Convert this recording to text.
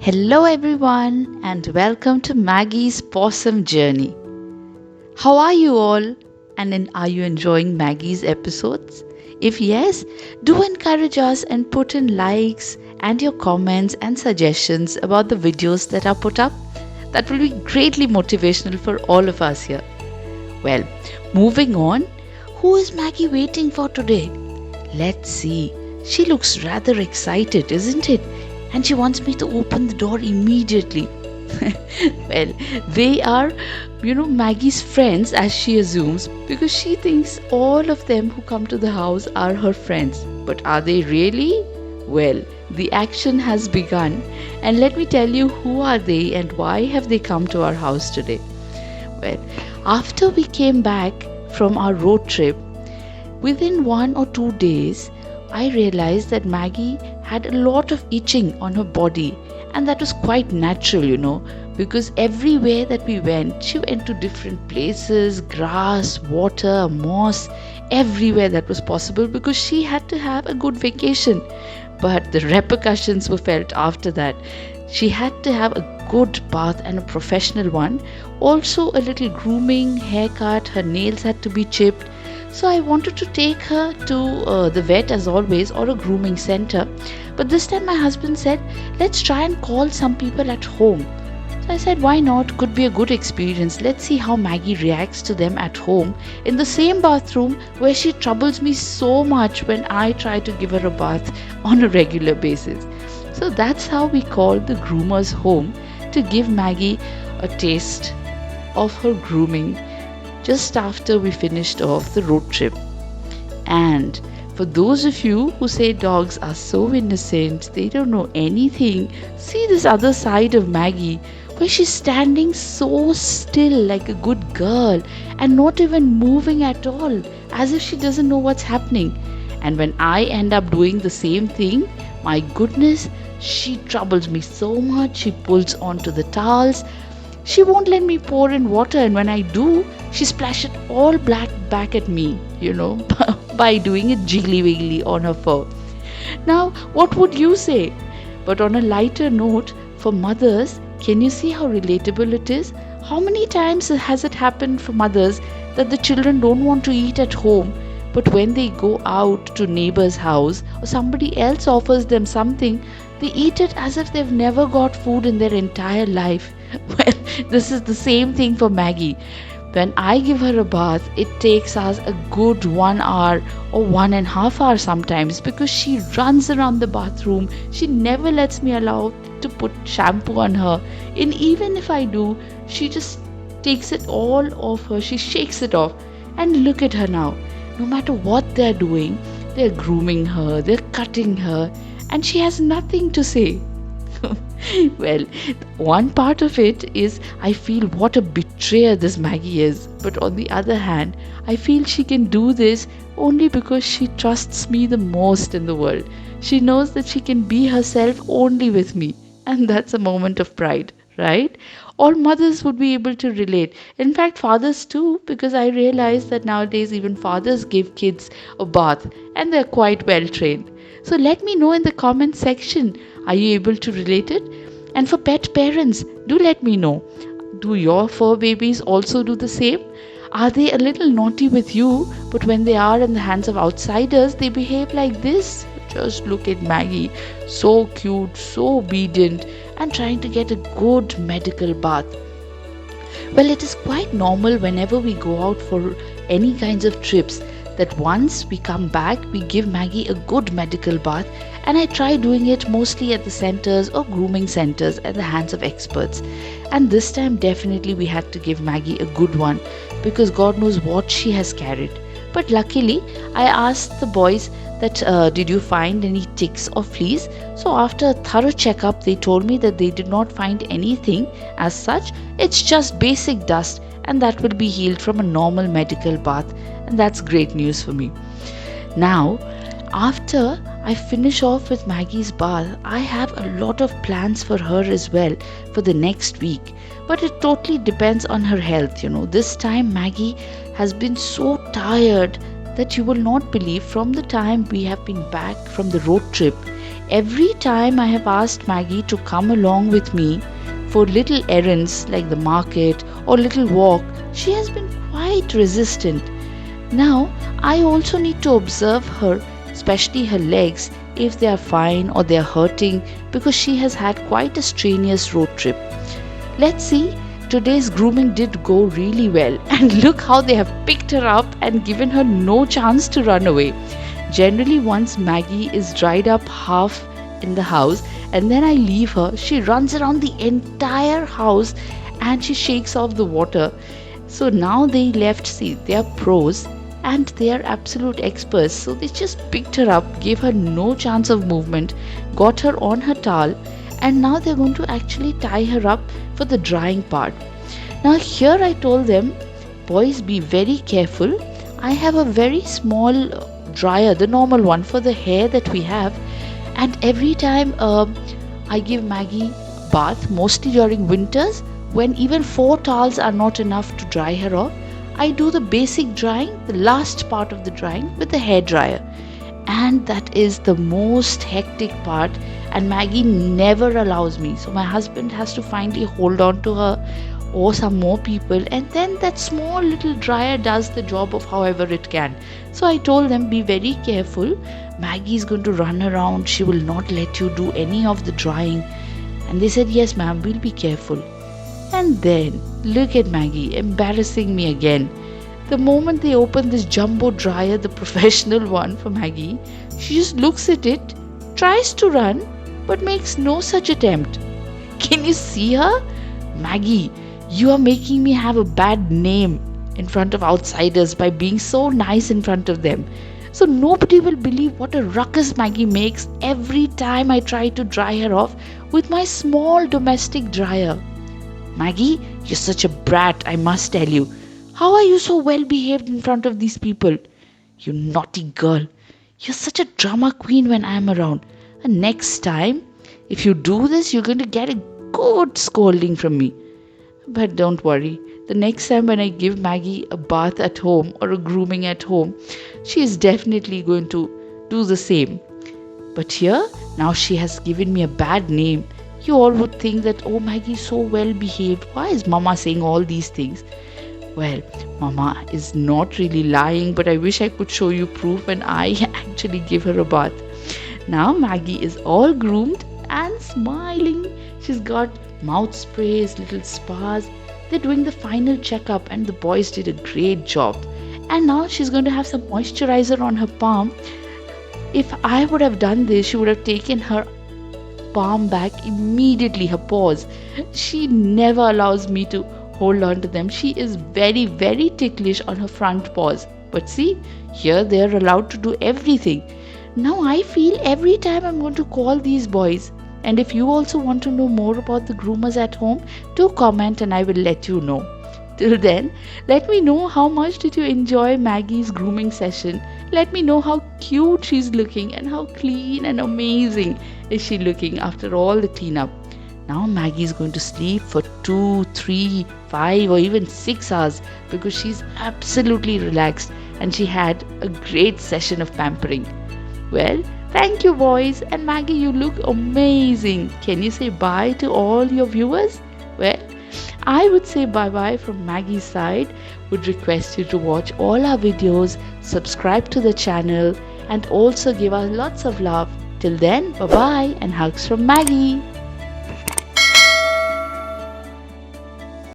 Hello, everyone, and welcome to Maggie's Possum Journey. How are you all? Are you enjoying Maggie's episodes? If yes, do encourage us and put in likes and your comments and suggestions about the videos that are put up. That will be greatly motivational for all of us here. Well, moving on, who is Maggie waiting for today? Let's see. She looks rather excited, isn't it? And she wants me to open the door immediately. Well, they are, Maggie's friends, as she assumes, because she thinks all of them who come to the house are her friends. But are they really? Well, the action has begun, and let me tell you who are they and why have they come to our house today. Well, after we came back from our road trip, within 1 or 2 days, I realized that Maggie had a lot of itching on her body, and that was quite natural, because everywhere that we went, she went to different places, grass, water, moss, everywhere that was possible because she had to have a good vacation. But the repercussions were felt after that. She had to have a good bath and a professional one. Also, a little grooming, haircut, her nails had to be chipped. So I wanted to take her to the vet as always or a grooming center. But this time my husband said, let's try and call some people at home. So I said, why not? Could be a good experience. Let's see how Maggie reacts to them at home in the same bathroom where she troubles me so much when I try to give her a bath on a regular basis. So that's how we called the groomers home to give Maggie a taste of her grooming just after we finished off the road trip. And for those of you who say dogs are so innocent, they don't know anything, see this other side of Maggie where she's standing so still like a good girl and not even moving at all, as if she doesn't know what's happening. And when I end up doing the same thing, my goodness, she troubles me so much. She pulls onto the towels. She won't let me pour in water, and when I do, she splashes it all black back at me, by doing it jiggly wiggly on her fur. Now, what would you say? But on a lighter note, for mothers, can you see how relatable it is? How many times has it happened for mothers that the children don't want to eat at home, but when they go out to neighbor's house or somebody else offers them something, they eat it as if they've never got food in their entire life? Well, this is the same thing for Maggie. When I give her a bath, it takes us a good 1 hour or 1.5 hours sometimes because she runs around the bathroom. She never lets me allow to put shampoo on her. And even if I do, she just takes it all off her. She shakes it off. And look at her now. No matter what they're doing, they're grooming her, they're cutting her, and she has nothing to say. Well, one part of it is I feel what a betrayer this Maggie is. But on the other hand, I feel she can do this only because she trusts me the most in the world. She knows that she can be herself only with me. And that's a moment of pride, right? All mothers would be able to relate. In fact, fathers too, because I realize that nowadays even fathers give kids a bath and they're quite well trained. So let me know in the comment section, are you able to relate it? And for pet parents, do let me know. Do your fur babies also do the same? Are they a little naughty with you, but when they are in the hands of outsiders, they behave like this? Just look at Maggie, so cute, so obedient, and trying to get a good medical bath. Well, it is quite normal whenever we go out for any kinds of trips that once we come back, we give Maggie a good medical bath, and I try doing it mostly at the centers or grooming centers at the hands of experts. And this time, definitely, we had to give Maggie a good one because God knows what she has carried. But luckily, I asked the boys that did you find any ticks or fleas? So after a thorough checkup, they told me that they did not find anything as such. It's just basic dust, and that will be healed from a normal medical bath, and that's great news for me. Now, after I finish off with Maggie's bath, I have a lot of plans for her as well for the next week. But it totally depends on her health. This time Maggie has been so tired that you will not believe from the time we have been back from the road trip. Every time I have asked Maggie to come along with me for little errands like the market or little walk, she has been quite resistant. Now, I also need to observe her, especially her legs, if they are fine or they are hurting because she has had quite a strenuous road trip. Let's see, today's grooming did go really well, and look how they have picked her up and given her no chance to run away. Generally, once Maggie is dried up half in the house and then I leave her, she runs around the entire house and she shakes off the water. So now they left, see, they are pros and they are absolute experts. So they just picked her up, gave her no chance of movement, got her on her towel, and now they're going to actually tie her up for the drying part. Now, here I told them, boys, be very careful. I have a very small dryer, the normal one for the hair that we have, and every time I give Maggie bath, mostly during winters, when even 4 towels are not enough to dry her off, I do the basic drying, the last part of the drying, with the hair dryer. And that is the most hectic part, and Maggie never allows me. So my husband has to finally hold on to her or some more people, and then that small little dryer does the job of however it can. So I told them, be very careful. Maggie is going to run around. She will not let you do any of the drying. And they said, yes, ma'am, we'll be careful. And then, look at Maggie, embarrassing me again. The moment they open this jumbo dryer, the professional one for Maggie, she just looks at it, tries to run, but makes no such attempt. Can you see her? Maggie, you are making me have a bad name in front of outsiders by being so nice in front of them. So nobody will believe what a ruckus Maggie makes every time I try to dry her off with my small domestic dryer. Maggie, you're such a brat, I must tell you. How are you so well behaved in front of these people? You naughty girl. You're such a drama queen when I'm around. And next time, if you do this, you're going to get a good scolding from me. But don't worry, the next time when I give Maggie a bath at home or a grooming at home, she is definitely going to do the same. But here, now she has given me a bad name. You all would think that, oh, Maggie is so well behaved. Why is Mama saying all these things? Well, Mama is not really lying, but I wish I could show you proof when I actually give her a bath. Now Maggie is all groomed and smiling. She's got mouth sprays, little spas. They're doing the final checkup and the boys did a great job. And now she's going to have some moisturizer on her palm. If I would have done this, she would have taken her palm back immediately, her paws. She never allows me to hold on to them. She is very, very ticklish on her front paws. But see, here they are allowed to do everything. Now I feel every time I'm going to call these boys. And if you also want to know more about the groomers at home, do comment and I will let you know. Till then, let me know how much did you enjoy Maggie's grooming session. Let me know how cute she's looking and how clean and amazing is she looking after all the cleanup. Now Maggie is going to sleep for 2, 3, 5 or even 6 hours because she's absolutely relaxed and she had a great session of pampering. Well, thank you boys, and Maggie, you look amazing. Can you say bye to all your viewers? Well, I would say bye-bye from Maggie's side. Would request you to watch all our videos, subscribe to the channel and also give us lots of love. Till then, bye-bye and hugs from Maggie.